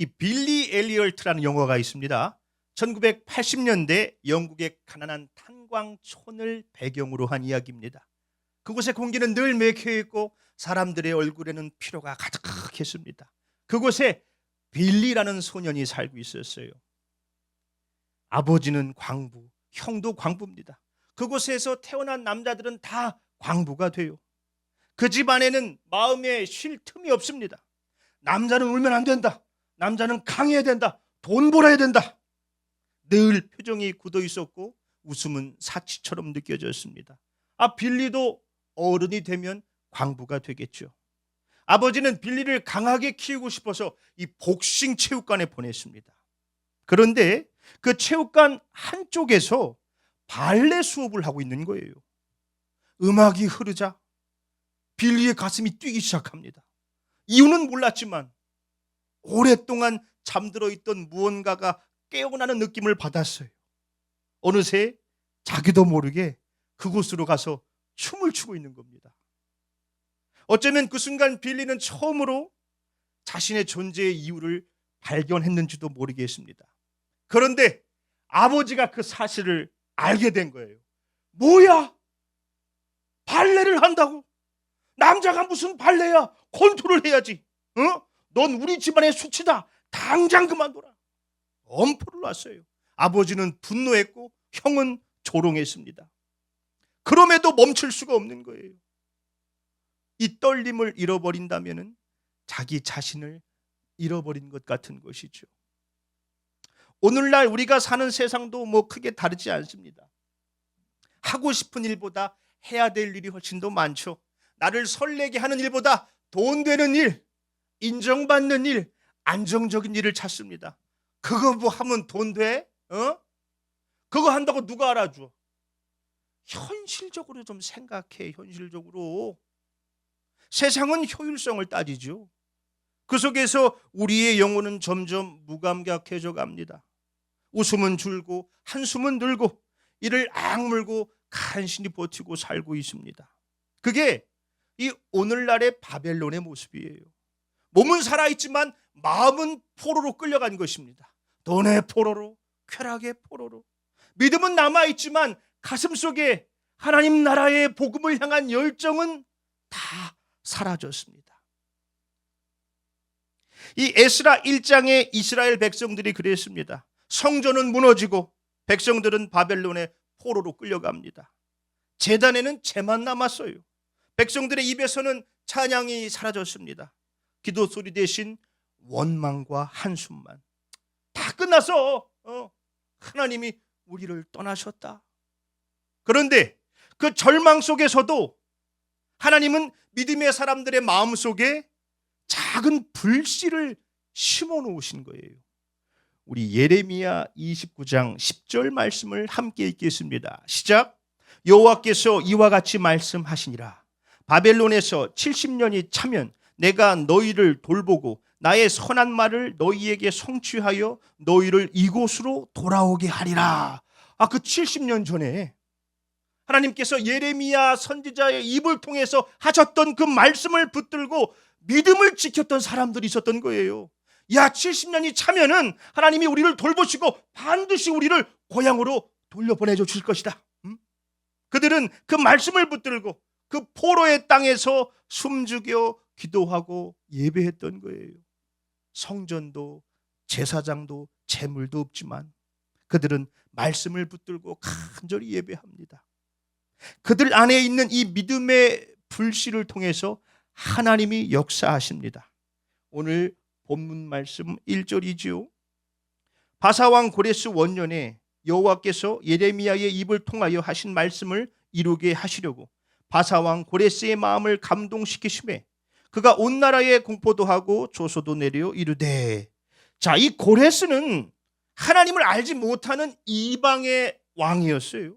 이 빌리 엘리얼트라는 영화가 있습니다. 1980년대 영국의 가난한 탄광촌을 배경으로 한 이야기입니다. 그곳의 공기는 늘 맥혀 있고 사람들의 얼굴에는 피로가 가득했습니다. 그곳에 빌리라는 소년이 살고 있었어요. 아버지는 광부, 형도 광부입니다. 그곳에서 태어난 남자들은 다 광부가 돼요. 그 집안에는 마음에 쉴 틈이 없습니다. 남자는 울면 안 된다. 남자는 강해야 된다. 돈 벌어야 된다. 늘 표정이 굳어 있었고 웃음은 사치처럼 느껴졌습니다. 빌리도 어른이 되면 광부가 되겠죠. 아버지는 빌리를 강하게 키우고 싶어서 이 복싱 체육관에 보냈습니다. 그런데 그 체육관 한쪽에서 발레 수업을 하고 있는 거예요. 음악이 흐르자 빌리의 가슴이 뛰기 시작합니다. 이유는 몰랐지만 오랫동안 잠들어 있던 무언가가 깨어나는 느낌을 받았어요. 어느새 자기도 모르게 그곳으로 가서 춤을 추고 있는 겁니다. 어쩌면 그 순간 빌리는 처음으로 자신의 존재의 이유를 발견했는지도 모르겠습니다. 그런데 아버지가 그 사실을 알게 된 거예요. 뭐야? 발레를 한다고? 남자가 무슨 발레야? 컨트롤 해야지. 넌 우리 집안의 수치다. 당장 그만둬라. 엄포를 놨어요. 아버지는 분노했고 형은 조롱했습니다. 그럼에도 멈출 수가 없는 거예요. 이 떨림을 잃어버린다면 자기 자신을 잃어버린 것 같은 것이죠. 오늘날 우리가 사는 세상도 크게 다르지 않습니다. 하고 싶은 일보다 해야 될 일이 훨씬 더 많죠. 나를 설레게 하는 일보다 돈 되는 일, 인정받는 일, 안정적인 일을 찾습니다. 그거 하면 돈 돼? 그거 한다고 누가 알아줘? 현실적으로 좀 생각해. 현실적으로. 세상은 효율성을 따지죠. 그 속에서 우리의 영혼은 점점 무감각해져 갑니다. 웃음은 줄고 한숨은 늘고 이를 악물고 간신히 버티고 살고 있습니다. 그게 이 오늘날의 바벨론의 모습이에요. 몸은 살아있지만 마음은 포로로 끌려간 것입니다. 돈의 포로로, 쾌락의 포로로. 믿음은 남아있지만 가슴속에 하나님 나라의 복음을 향한 열정은 다 사라졌습니다. 이 에스라 1장에 이스라엘 백성들이 그랬습니다. 성전은 무너지고 백성들은 바벨론의 포로로 끌려갑니다. 제단에는 재만 남았어요. 백성들의 입에서는 찬양이 사라졌습니다. 기도 소리 대신 원망과 한숨만. 다 끝났어. 하나님이 우리를 떠나셨다. 그런데 그 절망 속에서도 하나님은 믿음의 사람들의 마음속에 작은 불씨를 심어 놓으신 거예요. 우리 예레미야 29장 10절 말씀을 함께 읽겠습니다. 시작. 여호와께서 이와 같이 말씀하시니라. 바벨론에서 70년이 차면 내가 너희를 돌보고 나의 선한 말을 너희에게 성취하여 너희를 이곳으로 돌아오게 하리라. 그 70년 전에 하나님께서 예레미야 선지자의 입을 통해서 하셨던 그 말씀을 붙들고 믿음을 지켰던 사람들이 있었던 거예요. 70년이 차면은 하나님이 우리를 돌보시고 반드시 우리를 고향으로 돌려보내줘 주실 것이다. 그들은 그 말씀을 붙들고 그 포로의 땅에서 숨죽여 기도하고 예배했던 거예요. 성전도 제사장도 재물도 없지만 그들은 말씀을 붙들고 간절히 예배합니다. 그들 안에 있는 이 믿음의 불씨를 통해서 하나님이 역사하십니다. 오늘 본문 말씀 1절이지요. 바사왕 고레스 원년에 여호와께서 예레미야의 입을 통하여 하신 말씀을 이루게 하시려고 바사왕 고레스의 마음을 감동시키심에 그가 온 나라에 공포도 하고 조소도 내려 이르되. 이 고레스는 하나님을 알지 못하는 이방의 왕이었어요.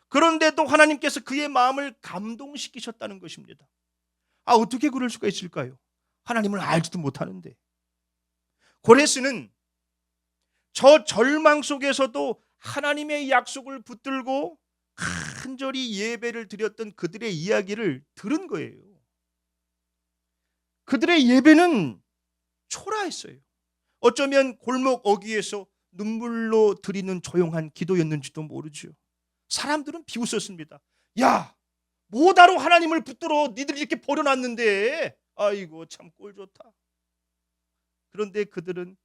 그런데도 하나님께서 그의 마음을 감동시키셨다는 것입니다. 어떻게 그럴 수가 있을까요? 하나님을 알지도 못하는데. 고레스는 저 절망 속에서도 하나님의 약속을 붙들고 간절히 예배를 드렸던 그들의 이야기를 들은 거예요. 그들의 예배는 초라했어요. 어쩌면 골목 어귀에서 눈물로 드리는 조용한 기도였는지도 모르죠. 사람들은 비웃었습니다. 야, 뭐다로 하나님을 붙들어 니들이 이렇게 버려놨는데, 아이고 참 꼴 좋다. 그런데 그들은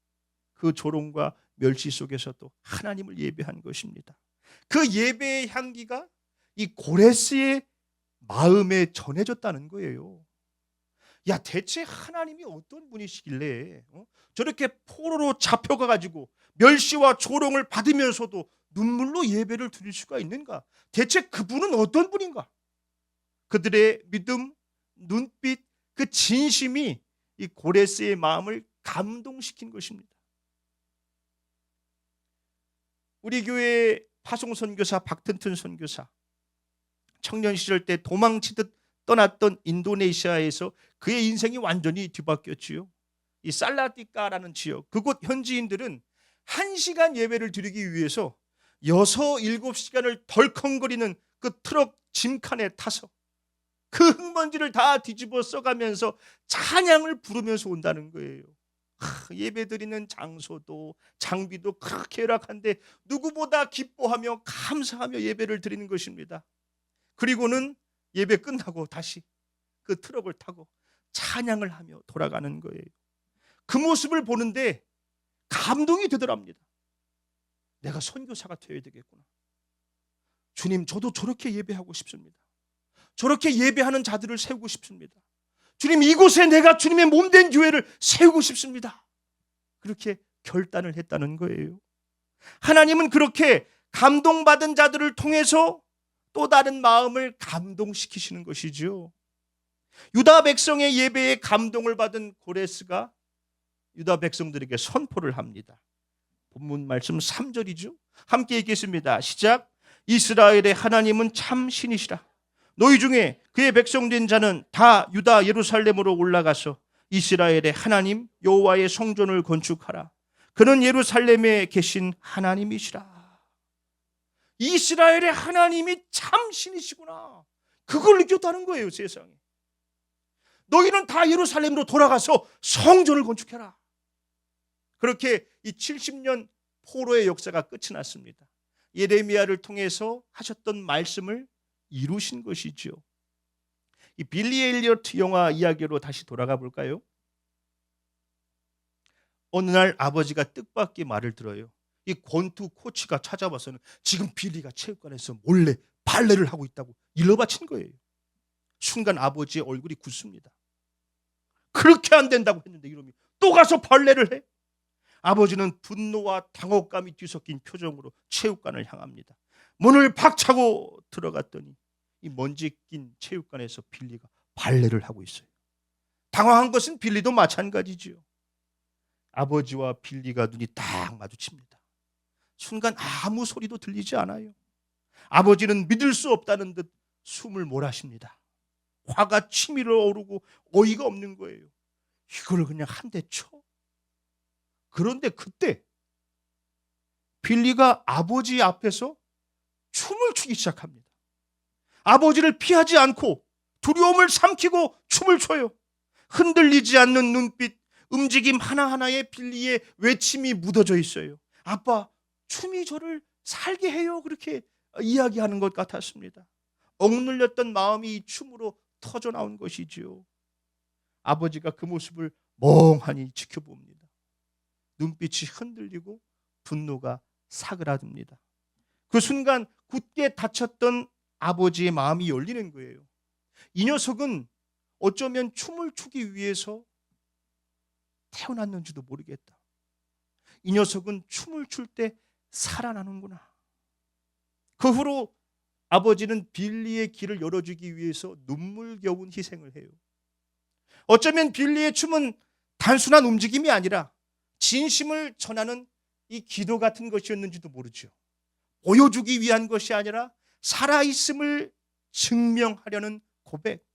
그 조롱과 멸시 속에서도 하나님을 예배한 것입니다. 그 예배의 향기가 이 고레스의 마음에 전해졌다는 거예요. 야, 대체 하나님이 어떤 분이시길래 저렇게 포로로 잡혀가 가지고 멸시와 조롱을 받으면서도 눈물로 예배를 드릴 수가 있는가? 대체 그분은 어떤 분인가? 그들의 믿음, 눈빛, 그 진심이 이 고레스의 마음을 감동시킨 것입니다. 우리 교회 파송 선교사 박튼튼 선교사, 청년 시절 때 도망치듯 떠났던 인도네시아에서 그의 인생이 완전히 뒤바뀌었지요. 이 살라티카라는 지역, 그곳 현지인들은 1시간 예배를 드리기 위해서 6, 7시간을 덜컹거리는 그 트럭 짐칸에 타서 그 흙먼지를 다 뒤집어 써가면서 찬양을 부르면서 온다는 거예요. 예배 드리는 장소도 장비도 그렇게 열악한데 누구보다 기뻐하며 감사하며 예배를 드리는 것입니다. 그리고는 예배 끝나고 다시 그 트럭을 타고 찬양을 하며 돌아가는 거예요. 그 모습을 보는데 감동이 되더랍니다. 내가 선교사가 되어야 되겠구나. 주님, 저도 저렇게 예배하고 싶습니다. 저렇게 예배하는 자들을 세우고 싶습니다. 주님, 이곳에 내가 주님의 몸된 교회를 세우고 싶습니다. 그렇게 결단을 했다는 거예요. 하나님은 그렇게 감동받은 자들을 통해서 또 다른 마음을 감동시키시는 것이죠. 유다 백성의 예배에 감동을 받은 고레스가 유다 백성들에게 선포를 합니다. 본문 말씀 3절이죠. 함께 읽겠습니다. 시작. 이스라엘의 하나님은 참 신이시라. 너희 중에 그의 백성된 자는 다 유다 예루살렘으로 올라가서 이스라엘의 하나님 여호와의 성전을 건축하라. 그는 예루살렘에 계신 하나님이시라. 이스라엘의 하나님이 참 신이시구나. 그걸 느꼈다는 거예요, 세상에. 너희는 다 예루살렘으로 돌아가서 성전을 건축해라. 그렇게 이 70년 포로의 역사가 끝이 났습니다. 예레미야를 통해서 하셨던 말씀을 이루신 것이죠. 이 빌리 엘리어트 영화 이야기로 다시 돌아가 볼까요? 어느 날 아버지가 뜻밖의 말을 들어요. 이 권투 코치가 찾아와서는 지금 빌리가 체육관에서 몰래 발레를 하고 있다고 일러바친 거예요. 순간 아버지의 얼굴이 굳습니다. 그렇게 안 된다고 했는데 이놈이 또 가서 발레를 해? 아버지는 분노와 당혹감이 뒤섞인 표정으로 체육관을 향합니다. 문을 박차고 들어갔더니 이 먼지 낀 체육관에서 빌리가 발레를 하고 있어요. 당황한 것은 빌리도 마찬가지지요. 아버지와 빌리가 눈이 딱 마주칩니다. 순간 아무 소리도 들리지 않아요. 아버지는 믿을 수 없다는 듯 숨을 몰아쉽니다. 화가 치밀어 오르고 어이가 없는 거예요. 이걸 그냥 한 대 쳐? 그런데 그때 빌리가 아버지 앞에서 춤을 추기 시작합니다. 아버지를 피하지 않고 두려움을 삼키고 춤을 춰요. 흔들리지 않는 눈빛, 움직임 하나하나에 빌리의 외침이 묻어져 있어요. 아빠, 춤이 저를 살게 해요. 그렇게 이야기하는 것 같았습니다. 억눌렸던 마음이 이 춤으로 터져 나온 것이지요. 아버지가 그 모습을 멍하니 지켜봅니다. 눈빛이 흔들리고 분노가 사그라듭니다. 그 순간 굳게 닫혔던 아버지의 마음이 열리는 거예요. 이 녀석은 어쩌면 춤을 추기 위해서 태어났는지도 모르겠다. 이 녀석은 춤을 출 때 살아나는구나. 그 후로 아버지는 빌리의 길을 열어주기 위해서 눈물겨운 희생을 해요. 어쩌면 빌리의 춤은 단순한 움직임이 아니라 진심을 전하는 이 기도 같은 것이었는지도 모르죠. 보여주기 위한 것이 아니라 살아있음을 증명하려는 고백.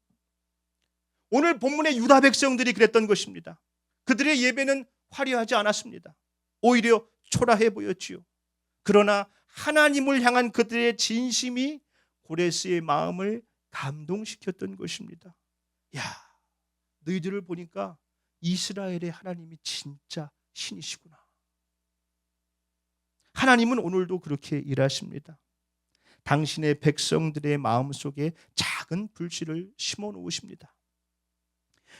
오늘 본문의 유다 백성들이 그랬던 것입니다. 그들의 예배는 화려하지 않았습니다. 오히려 초라해 보였지요. 그러나 하나님을 향한 그들의 진심이 고레스의 마음을 감동시켰던 것입니다. 야, 너희들을 보니까 이스라엘의 하나님이 진짜 신이시구나. 하나님은 오늘도 그렇게 일하십니다. 당신의 백성들의 마음속에 작은 불씨를 심어 놓으십니다.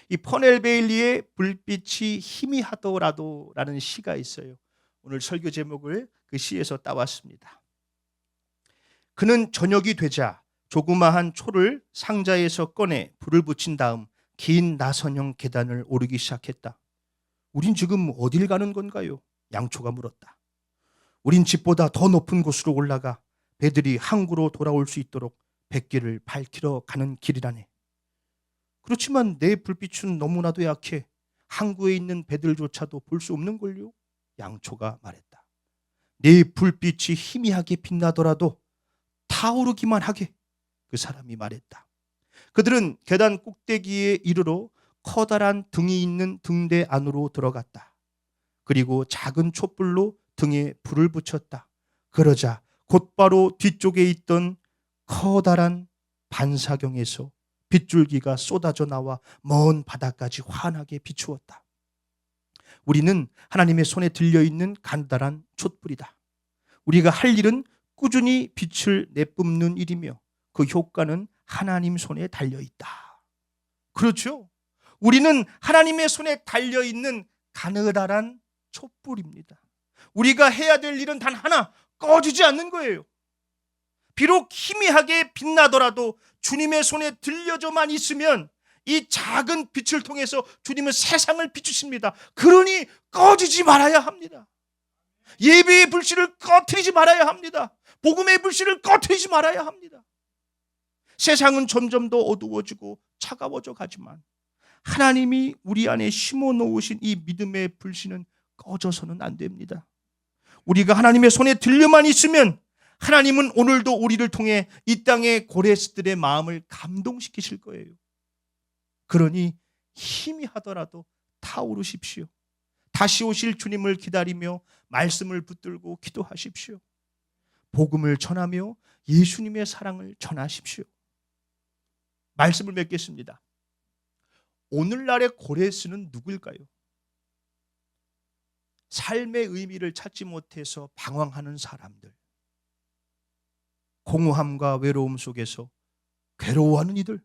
이 퍼넬 베일리의 불빛이 희미하더라도 라는 시가 있어요. 오늘 설교 제목을 그 시에서 따왔습니다. 그는 저녁이 되자 조그마한 초를 상자에서 꺼내 불을 붙인 다음 긴 나선형 계단을 오르기 시작했다. 우린 지금 어딜 가는 건가요? 양초가 물었다. 우린 집보다 더 높은 곳으로 올라가 배들이 항구로 돌아올 수 있도록 뱃길을 밝히러 가는 길이라네. 그렇지만 내 불빛은 너무나도 약해 항구에 있는 배들조차도 볼 수 없는걸요? 양초가 말했다. 내 불빛이 희미하게 빛나더라도 타오르기만 하게, 그 사람이 말했다. 그들은 계단 꼭대기에 이르러 커다란 등이 있는 등대 안으로 들어갔다. 그리고 작은 촛불로 등에 불을 붙였다. 그러자 곧바로 뒤쪽에 있던 커다란 반사경에서 빗줄기가 쏟아져 나와 먼 바다까지 환하게 비추었다. 우리는 하나님의 손에 들려있는 간단한 촛불이다. 우리가 할 일은 꾸준히 빛을 내뿜는 일이며 그 효과는 하나님 손에 달려있다. 그렇죠? 우리는 하나님의 손에 달려있는 가느다란 촛불입니다. 우리가 해야 될 일은 단 하나, 꺼지지 않는 거예요. 비록 희미하게 빛나더라도 주님의 손에 들려져만 있으면 이 작은 빛을 통해서 주님은 세상을 비추십니다. 그러니 꺼지지 말아야 합니다. 예배의 불씨를 꺼트리지 말아야 합니다. 복음의 불씨를 꺼트리지 말아야 합니다. 세상은 점점 더 어두워지고 차가워져 가지만 하나님이 우리 안에 심어 놓으신 이 믿음의 불씨는 꺼져서는 안 됩니다. 우리가 하나님의 손에 들려만 있으면 하나님은 오늘도 우리를 통해 이 땅의 고레스들의 마음을 감동시키실 거예요. 그러니 희미하더라도 타오르십시오. 다시 오실 주님을 기다리며 말씀을 붙들고 기도하십시오. 복음을 전하며 예수님의 사랑을 전하십시오. 말씀을 맺겠습니다. 오늘날의 고레스는 누구일까요? 삶의 의미를 찾지 못해서 방황하는 사람들, 공허함과 외로움 속에서 괴로워하는 이들,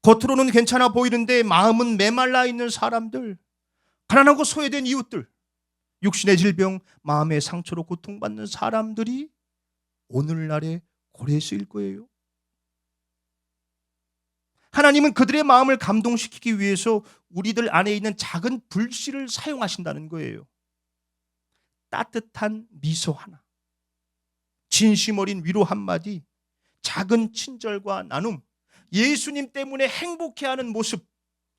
겉으로는 괜찮아 보이는데 마음은 메말라 있는 사람들, 가난하고 소외된 이웃들, 육신의 질병, 마음의 상처로 고통받는 사람들이 오늘날의 고레스일 거예요. 하나님은 그들의 마음을 감동시키기 위해서 우리들 안에 있는 작은 불씨를 사용하신다는 거예요. 따뜻한 미소 하나, 진심 어린 위로 한마디, 작은 친절과 나눔, 예수님 때문에 행복해하는 모습,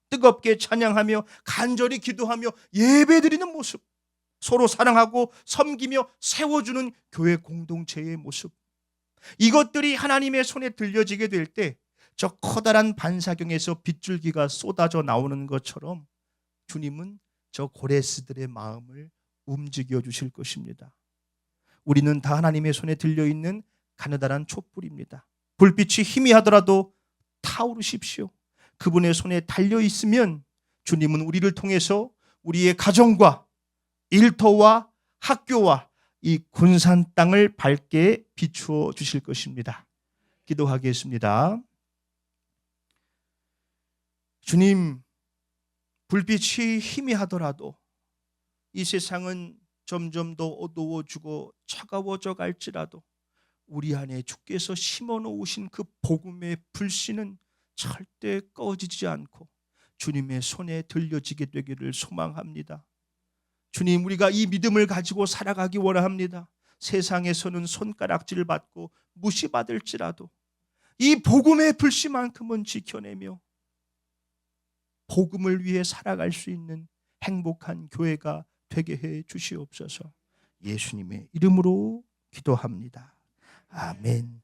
뜨겁게 찬양하며 간절히 기도하며 예배드리는 모습, 서로 사랑하고 섬기며 세워주는 교회 공동체의 모습, 이것들이 하나님의 손에 들려지게 될 때 저 커다란 반사경에서 빗줄기가 쏟아져 나오는 것처럼 주님은 저 고레스들의 마음을 움직여 주실 것입니다. 우리는 다 하나님의 손에 들려있는 가느다란 촛불입니다. 불빛이 희미하더라도 타오르십시오. 그분의 손에 달려있으면 주님은 우리를 통해서 우리의 가정과 일터와 학교와 이 군산 땅을 밝게 비추어 주실 것입니다. 기도하겠습니다. 주님, 불빛이 희미하더라도 이 세상은 점점 더 어두워지고 차가워져 갈지라도 우리 안에 주께서 심어 놓으신 그 복음의 불씨는 절대 꺼지지 않고 주님의 손에 들려지게 되기를 소망합니다. 주님, 우리가 이 믿음을 가지고 살아가기 원합니다. 세상에서는 손가락질 받고 무시받을지라도 이 복음의 불씨만큼은 지켜내며 복음을 위해 살아갈 수 있는 행복한 교회가 되게 해 주시옵소서. 예수님의 이름으로 기도합니다. 아멘.